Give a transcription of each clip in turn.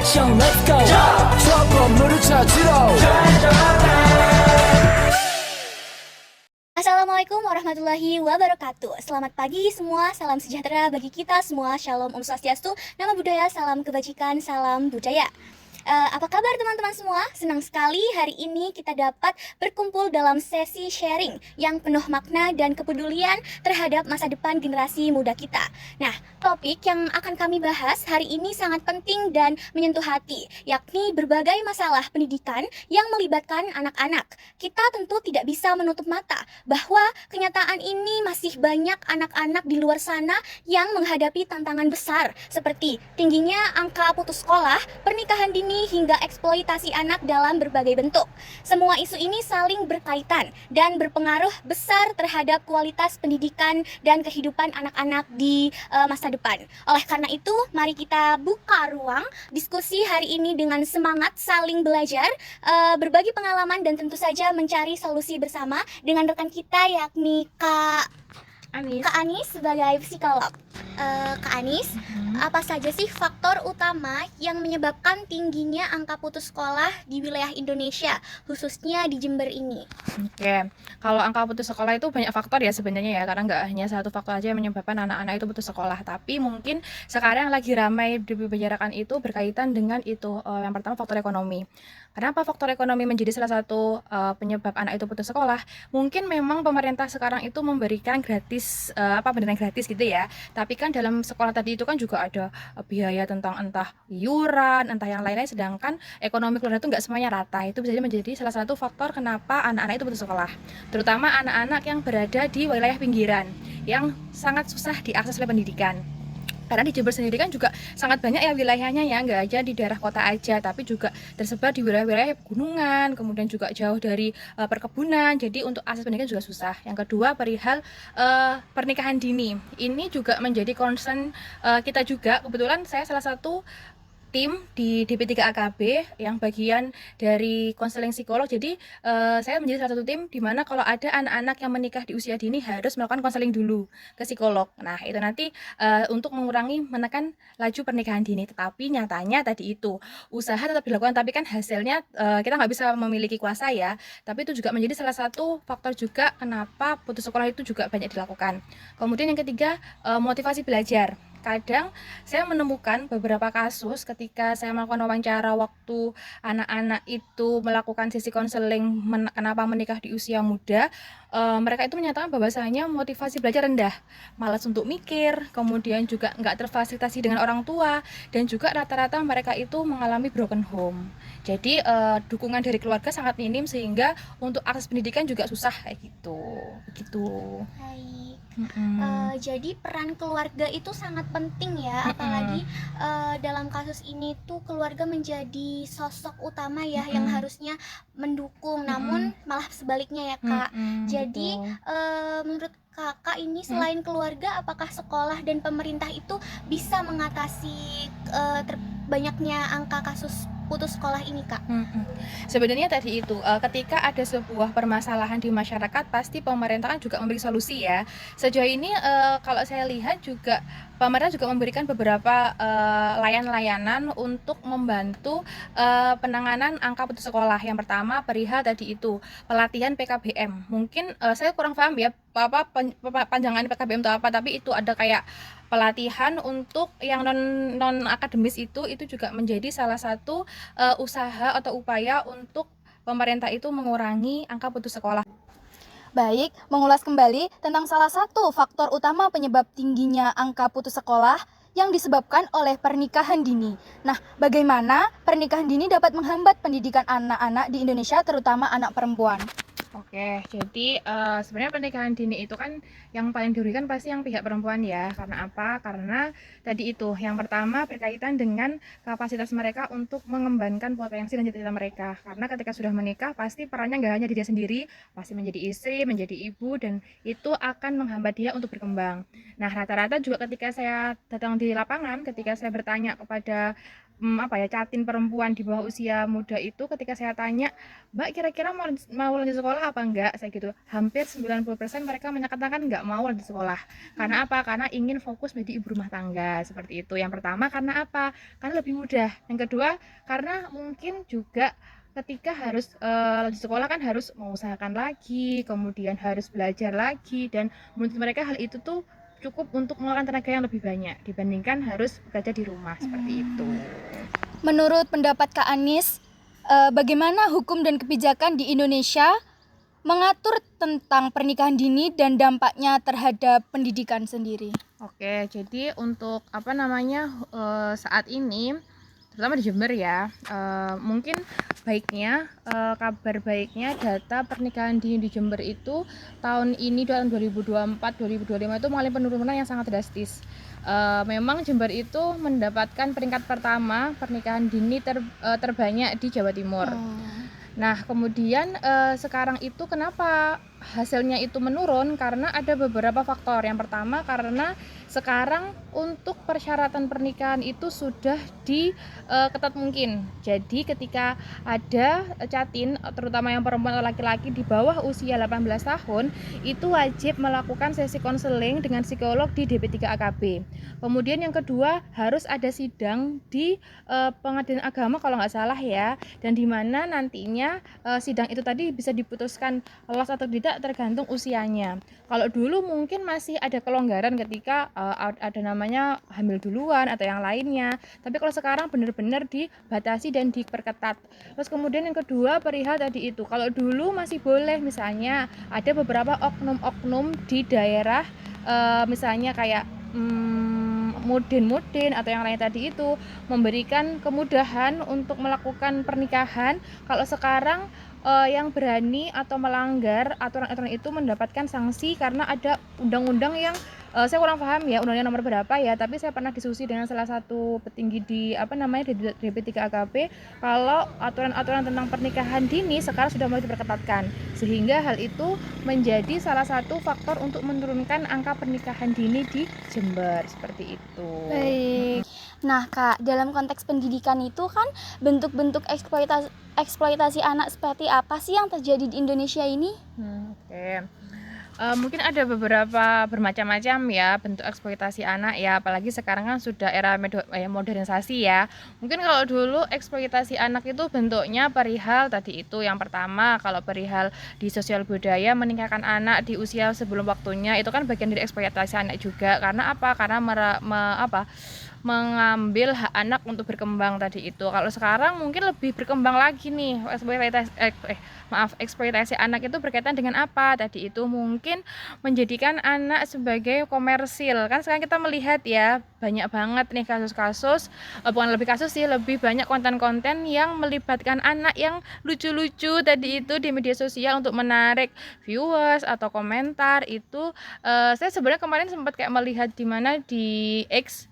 action let's go 저 건물을 찾으러 Assalamualaikum warahmatullahi wabarakatuh. Selamat pagi semua, salam sejahtera bagi kita semua. Shalom Om Swastiastu, nama budaya, salam kebajikan, salam budaya. Apa kabar teman-teman semua? Senang sekali hari ini kita dapat berkumpul dalam sesi sharing yang penuh makna dan kepedulian terhadap masa depan generasi muda kita. Nah, topik yang akan kami bahas hari ini sangat penting dan menyentuh hati, yakni berbagai masalah pendidikan yang melibatkan anak-anak. Kita tentu tidak bisa menutup mata bahwa kenyataan ini masih banyak anak-anak di luar sana yang menghadapi tantangan besar seperti tingginya angka putus sekolah, pernikahan dini, hingga eksploitasi anak dalam berbagai bentuk. Semua isu ini saling berkaitan dan berpengaruh besar terhadap kualitas pendidikan dan kehidupan anak-anak di masa depan. Oleh karena itu, mari kita buka ruang diskusi hari ini dengan semangat saling belajar, berbagi pengalaman dan tentu saja mencari solusi bersama dengan rekan kita yakni Kak Anis sebagai psikolog. Kak Anis, apa saja sih faktor utama yang menyebabkan tingginya angka putus sekolah di wilayah Indonesia, khususnya di Jember ini? Oke, kalau angka putus sekolah itu banyak faktor ya sebenarnya ya, karena nggak hanya satu faktor aja yang menyebabkan anak-anak itu putus sekolah. Tapi mungkin sekarang yang lagi ramai dibicarakan itu berkaitan dengan itu, yang pertama faktor ekonomi. Kenapa faktor ekonomi menjadi salah satu penyebab anak itu putus sekolah? Mungkin memang pemerintah sekarang itu memberikan gratis, pendidikan gratis gitu ya. Tapi kan dalam sekolah tadi itu kan juga ada biaya tentang entah iuran, entah yang lain-lain. Sedangkan ekonomi keluarga itu nggak semuanya rata. Itu bisa menjadi salah satu faktor kenapa anak-anak itu putus sekolah. Terutama anak-anak yang berada di wilayah pinggiran yang sangat susah diakses oleh pendidikan. Karena di Jember sendiri kan juga sangat banyak ya wilayahnya ya, nggak aja di daerah kota aja, tapi juga tersebar di wilayah-wilayah pegunungan, kemudian juga jauh dari perkebunan, jadi untuk akses pendidikan juga susah. Yang kedua perihal pernikahan dini, ini juga menjadi concern kita juga. Kebetulan saya salah satu tim di DP3 AKB yang bagian dari konseling psikolog. Jadi saya menjadi salah satu tim di mana kalau ada anak-anak yang menikah di usia dini harus melakukan konseling dulu ke psikolog. Nah, itu nanti untuk mengurangi menekan laju pernikahan dini. Tetapi nyatanya tadi itu usaha tetap dilakukan, tapi kan hasilnya kita nggak bisa memiliki kuasa ya. Tapi itu juga menjadi salah satu faktor juga kenapa putus sekolah itu juga banyak dilakukan. Kemudian yang ketiga motivasi belajar. Kadang saya menemukan beberapa kasus ketika saya melakukan wawancara waktu anak-anak itu melakukan sesi konseling kenapa menikah di usia muda, mereka itu menyatakan bahwasanya motivasi belajar rendah, malas untuk mikir, kemudian juga nggak terfasilitasi dengan orang tua, dan juga rata-rata mereka itu mengalami broken home. Jadi dukungan dari keluarga sangat minim sehingga untuk akses pendidikan juga susah kayak gitu. Begitu. Baik. Jadi peran keluarga itu sangat penting ya, apalagi dalam kasus ini tuh keluarga menjadi sosok utama ya yang harusnya mendukung, namun malah sebaliknya ya Kak. Jadi menurut Kakak ini selain keluarga, apakah sekolah dan pemerintah itu bisa mengatasi banyaknya angka kasus putus sekolah ini Kak? Sebenarnya tadi itu ketika ada sebuah permasalahan di masyarakat pasti pemerintah kan juga memberi solusi ya. Sejauh ini kalau saya lihat juga pemerintah juga memberikan beberapa layanan untuk membantu penanganan angka putus sekolah. Yang pertama perihal tadi itu pelatihan PKBM. Mungkin saya kurang paham ya panjangan PKBM itu apa, tapi itu ada kayak pelatihan untuk yang non akademis itu juga menjadi salah satu usaha atau upaya untuk pemerintah itu mengurangi angka putus sekolah. Baik, mengulas kembali tentang salah satu faktor utama penyebab tingginya angka putus sekolah yang disebabkan oleh pernikahan dini. Nah, bagaimana pernikahan dini dapat menghambat pendidikan anak-anak di Indonesia, terutama anak perempuan? Oke, jadi sebenarnya pernikahan dini itu kan yang paling dirugikan pasti yang pihak perempuan ya. Karena apa? Karena tadi itu yang pertama berkaitan dengan kapasitas mereka untuk mengembangkan potensi dan cita-cita mereka. Karena ketika sudah menikah pasti perannya nggak hanya diri sendiri, pasti menjadi istri, menjadi ibu, dan itu akan menghambat dia untuk berkembang. Nah, rata-rata juga ketika saya datang di lapangan, ketika saya bertanya kepada catin perempuan di bawah usia muda itu ketika saya tanya, "Mbak kira-kira mau lanjut sekolah apa enggak?" Saya gitu. Hampir 90% mereka menyatakan enggak mau lanjut sekolah. Karena apa? Karena ingin fokus menjadi ibu rumah tangga, seperti itu. Yang pertama karena apa? Karena lebih mudah. Yang kedua, karena mungkin juga ketika harus lanjut sekolah kan harus mengusahakan lagi, kemudian harus belajar lagi, dan menurut mereka hal itu tuh cukup untuk mengeluarkan tenaga yang lebih banyak dibandingkan harus bekerja di rumah, seperti itu. Menurut pendapat Kak Anis, bagaimana hukum dan kebijakan di Indonesia mengatur tentang pernikahan dini dan dampaknya terhadap pendidikan sendiri? Oke, jadi untuk saat ini terutama di Jember ya, mungkin baiknya, kabar baiknya data pernikahan dini di Jember itu tahun ini, tahun 2024 2025 itu mengalami penurunan yang sangat drastis. Memang Jember itu mendapatkan peringkat pertama pernikahan dini terbanyak di Jawa Timur. Nah, kemudian sekarang itu kenapa hasilnya itu menurun? Karena ada beberapa faktor. Yang pertama karena sekarang untuk persyaratan pernikahan itu sudah ketat mungkin. Jadi ketika ada catin, terutama yang perempuan atau laki-laki di bawah usia 18 tahun, itu wajib melakukan sesi konseling dengan psikolog di DP3AKB. Kemudian yang kedua, harus ada sidang di pengadilan agama kalau nggak salah ya, dan di mana nantinya sidang itu tadi bisa diputuskan lolos atau tidak tergantung usianya. Kalau dulu mungkin masih ada kelonggaran ketika ada namanya hamil duluan atau yang lainnya, tapi kalau sekarang benar-benar dibatasi dan diperketat. Terus kemudian yang kedua perihal tadi itu, kalau dulu masih boleh, misalnya ada beberapa oknum-oknum di daerah, misalnya kayak mudin atau yang lain tadi itu memberikan kemudahan untuk melakukan pernikahan. Kalau sekarang yang berani atau melanggar aturan-aturan itu mendapatkan sanksi karena ada undang-undang yang saya kurang paham ya undang-undang nomor berapa ya, tapi saya pernah diskusi dengan salah satu petinggi di DP3AKB kalau aturan-aturan tentang pernikahan dini sekarang sudah mulai diperketatkan, sehingga hal itu menjadi salah satu faktor untuk menurunkan angka pernikahan dini di Jember, seperti itu. Baik. Nah, Kak, dalam konteks pendidikan itu kan bentuk-bentuk eksploitasi anak seperti apa sih yang terjadi di Indonesia ini? Oke. Mungkin ada beberapa bermacam-macam ya bentuk eksploitasi anak ya, apalagi sekarang kan sudah era modernisasi ya. Mungkin kalau dulu eksploitasi anak itu bentuknya perihal tadi itu, yang pertama kalau perihal di sosial budaya menikahkan anak di usia sebelum waktunya, itu kan bagian dari eksploitasi anak juga. Karena apa? Karena mengambil hak anak untuk berkembang tadi itu. Kalau sekarang mungkin lebih berkembang lagi nih eksploitasi anak itu berkaitan dengan apa tadi itu, mungkin menjadikan anak sebagai komersil. Kan sekarang kita melihat ya banyak banget nih kasus-kasus, bukan lebih kasus sih, lebih banyak konten-konten yang melibatkan anak yang lucu-lucu tadi itu di media sosial untuk menarik viewers atau komentar itu. Saya sebenarnya kemarin sempat kayak melihat di mana di X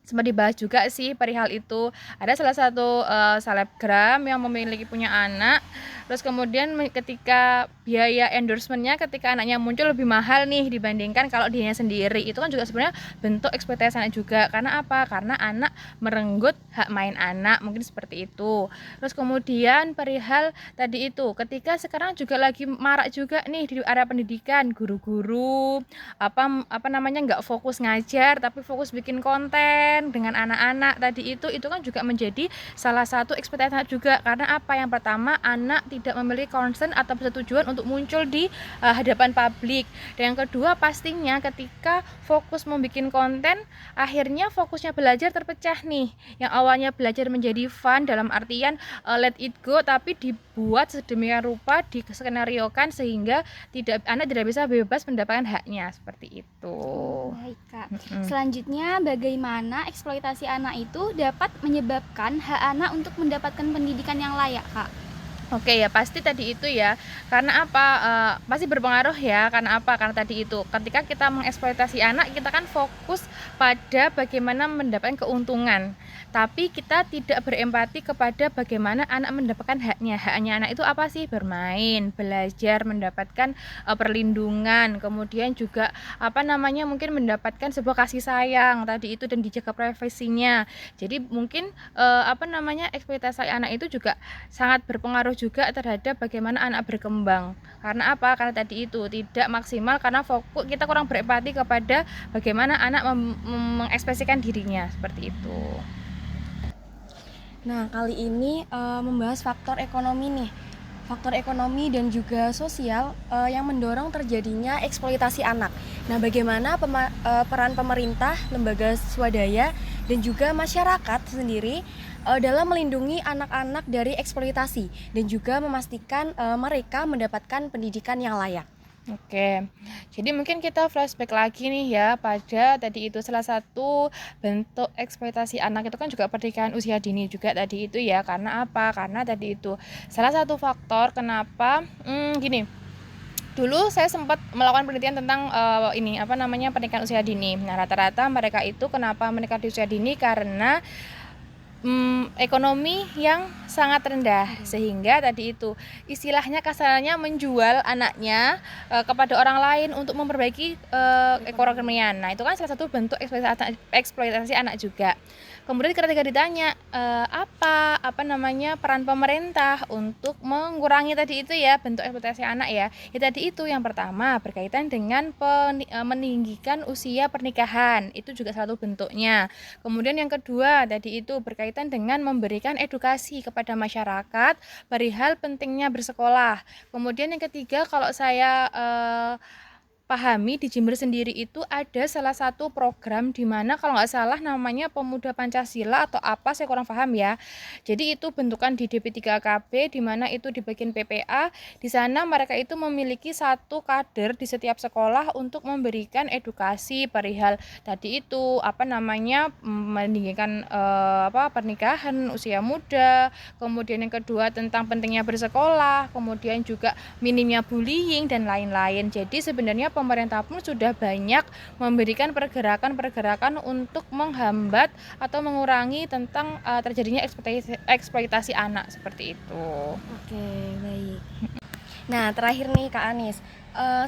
sempat dibahas juga sih perihal itu. Ada salah satu selebgram yang punya anak, terus kemudian ketika biaya endorsementnya ketika anaknya muncul lebih mahal nih dibandingkan kalau dirinya sendiri. Itu kan juga sebenarnya bentuk eksploitasi anak juga. Karena apa? Karena anak merenggut hak main anak, mungkin seperti itu. Terus kemudian perihal tadi itu, ketika sekarang juga lagi marak juga nih di area pendidikan, guru-guru nggak fokus ngajar tapi fokus bikin konten dengan anak-anak tadi itu kan juga menjadi salah satu ekspektasi anak juga. Karena apa? Yang pertama, anak tidak memiliki concern atau persetujuan untuk muncul di hadapan publik. Dan yang kedua, pastinya ketika fokus membuat konten, akhirnya fokusnya belajar terpecah nih. Yang awalnya belajar menjadi fun dalam artian let it go, tapi dibuat sedemikian rupa, diskenariokan sehingga anak tidak bisa bebas mendapatkan haknya, seperti itu. Baik, Kak. Selanjutnya, bagaimana eksploitasi anak itu dapat menyebabkan hak anak untuk mendapatkan pendidikan yang layak, Kak? Oke ya pasti tadi itu ya, karena apa, pasti berpengaruh ya, karena apa, karena tadi itu ketika kita mengeksploitasi anak kita kan fokus pada bagaimana mendapatkan keuntungan, tapi kita tidak berempati kepada bagaimana anak mendapatkan haknya anak itu apa sih, bermain, belajar, mendapatkan perlindungan, kemudian juga apa namanya, mungkin mendapatkan sebuah kasih sayang tadi itu dan dijaga privasinya. Jadi mungkin apa namanya, eksploitasi anak itu juga sangat berpengaruh juga terhadap bagaimana anak berkembang. Karena apa? Karena tadi itu tidak maksimal karena fokus kita kurang berempati kepada bagaimana anak mengekspresikan dirinya seperti itu. Nah, kali ini membahas faktor ekonomi nih. Faktor ekonomi dan juga sosial yang mendorong terjadinya eksploitasi anak. Nah, bagaimana peran pemerintah, lembaga swadaya, dan juga masyarakat sendiri dalam melindungi anak-anak dari eksploitasi dan juga memastikan mereka mendapatkan pendidikan yang layak. Oke, jadi mungkin kita flashback lagi nih ya pada tadi itu salah satu bentuk eksploitasi anak itu kan juga pernikahan usia dini juga tadi itu ya. Karena apa? Karena tadi itu salah satu faktor kenapa gini. Dulu saya sempat melakukan penelitian tentang ini apa namanya, pernikahan usia dini. Nah, rata-rata mereka itu kenapa menikah di usia dini karena ekonomi yang sangat rendah sehingga tadi itu istilahnya kasarnya menjual anaknya kepada orang lain untuk memperbaiki ekonomian. Nah, itu kan salah satu bentuk eksploitasi anak juga. Kemudian ketika ditanya apa namanya peran pemerintah untuk mengurangi tadi itu ya bentuk eksploitasi anak ya. Ya tadi itu yang pertama berkaitan dengan meninggikan usia pernikahan. Itu juga salah satu bentuknya. Kemudian yang kedua tadi itu berkaitan dengan memberikan edukasi kepada masyarakat perihal pentingnya bersekolah. Kemudian yang ketiga kalau saya pahami di Jember sendiri itu ada salah satu program di mana kalau nggak salah namanya Pemuda Pancasila atau apa saya kurang paham ya. Jadi itu bentukan di DP3KB di mana itu di bagian PPA. Di sana mereka itu memiliki satu kader di setiap sekolah untuk memberikan edukasi perihal tadi itu apa namanya meninggikan pernikahan usia muda. Kemudian yang kedua tentang pentingnya bersekolah, kemudian juga minimnya bullying dan lain-lain. Jadi sebenarnya pemerintah pun sudah banyak memberikan pergerakan-pergerakan untuk menghambat atau mengurangi tentang terjadinya eksploitasi anak seperti itu. Oke, baik. Nah, terakhir nih Kak Anis,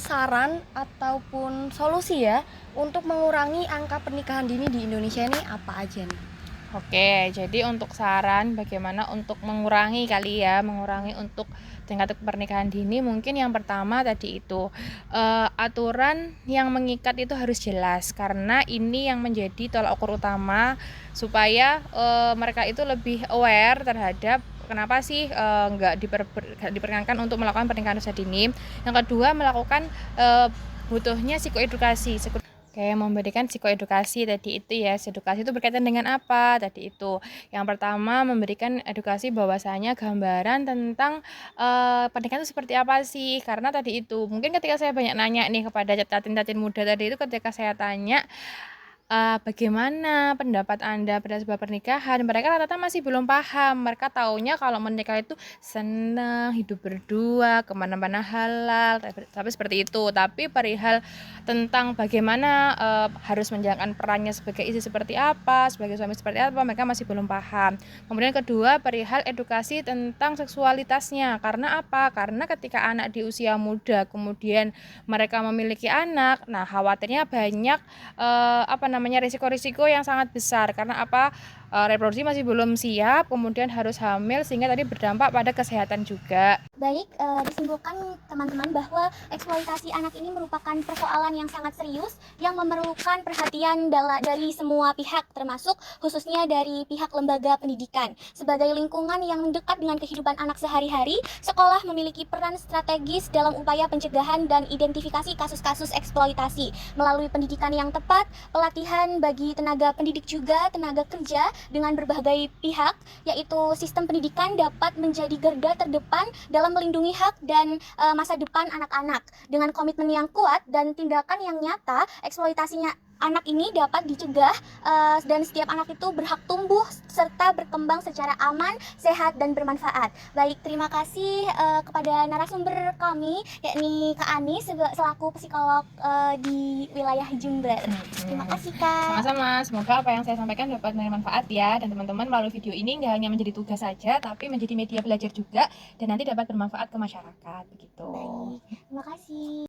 saran ataupun solusi ya untuk mengurangi angka pernikahan dini di Indonesia ini apa aja nih? Oke, jadi untuk saran bagaimana untuk mengurangi untuk tingkat pernikahan dini, mungkin yang pertama tadi itu aturan yang mengikat itu harus jelas karena ini yang menjadi tolak ukur utama supaya mereka itu lebih aware terhadap kenapa sih nggak diperkenankan untuk melakukan pernikahan usia dini. Yang kedua melakukan butuhnya psikoedukasi. Oke, memberikan psikoedukasi tadi itu ya. Edukasi itu berkaitan dengan apa? Tadi itu. Yang pertama memberikan edukasi bahwasanya gambaran tentang pernikahan itu seperti apa sih? Karena tadi itu, mungkin ketika saya banyak nanya nih kepada catin-catin muda tadi itu ketika saya tanya bagaimana pendapat Anda pada sebuah pernikahan? Mereka rata-rata masih belum paham. Mereka taunya kalau menikah itu senang, hidup berdua, kemana-mana halal, tapi seperti itu. Tapi perihal tentang bagaimana harus menjalankan perannya sebagai istri seperti apa, sebagai suami seperti apa, mereka masih belum paham. Kemudian kedua, perihal edukasi tentang seksualitasnya. Karena apa? Karena ketika anak di usia muda, kemudian mereka memiliki anak, nah khawatirnya banyak risiko-risiko yang sangat besar karena apa reproduksi masih belum siap, kemudian harus hamil sehingga tadi berdampak pada kesehatan juga. Baik, disimpulkan teman-teman bahwa eksploitasi anak ini merupakan persoalan yang sangat serius yang memerlukan perhatian dari semua pihak termasuk khususnya dari pihak lembaga pendidikan. Sebagai lingkungan yang dekat dengan kehidupan anak sehari-hari, sekolah memiliki peran strategis dalam upaya pencegahan dan identifikasi kasus-kasus eksploitasi melalui pendidikan yang tepat, pelatihan bagi tenaga pendidik juga tenaga kerja dengan berbagai pihak, yaitu sistem pendidikan dapat menjadi garda terdepan dalam melindungi hak dan masa depan anak-anak. Dengan komitmen yang kuat dan tindakan yang nyata, anak ini dapat dicegah dan setiap anak itu berhak tumbuh serta berkembang secara aman, sehat, dan bermanfaat. Baik, terima kasih kepada narasumber kami, yakni Kak Ani selaku psikolog di wilayah Jember. Terima kasih Kak. Sama-sama, semoga apa yang saya sampaikan dapat bermanfaat ya. Dan teman-teman melalui video ini nggak hanya menjadi tugas saja, tapi menjadi media belajar juga dan nanti dapat bermanfaat ke masyarakat begitu. Baik, terima kasih.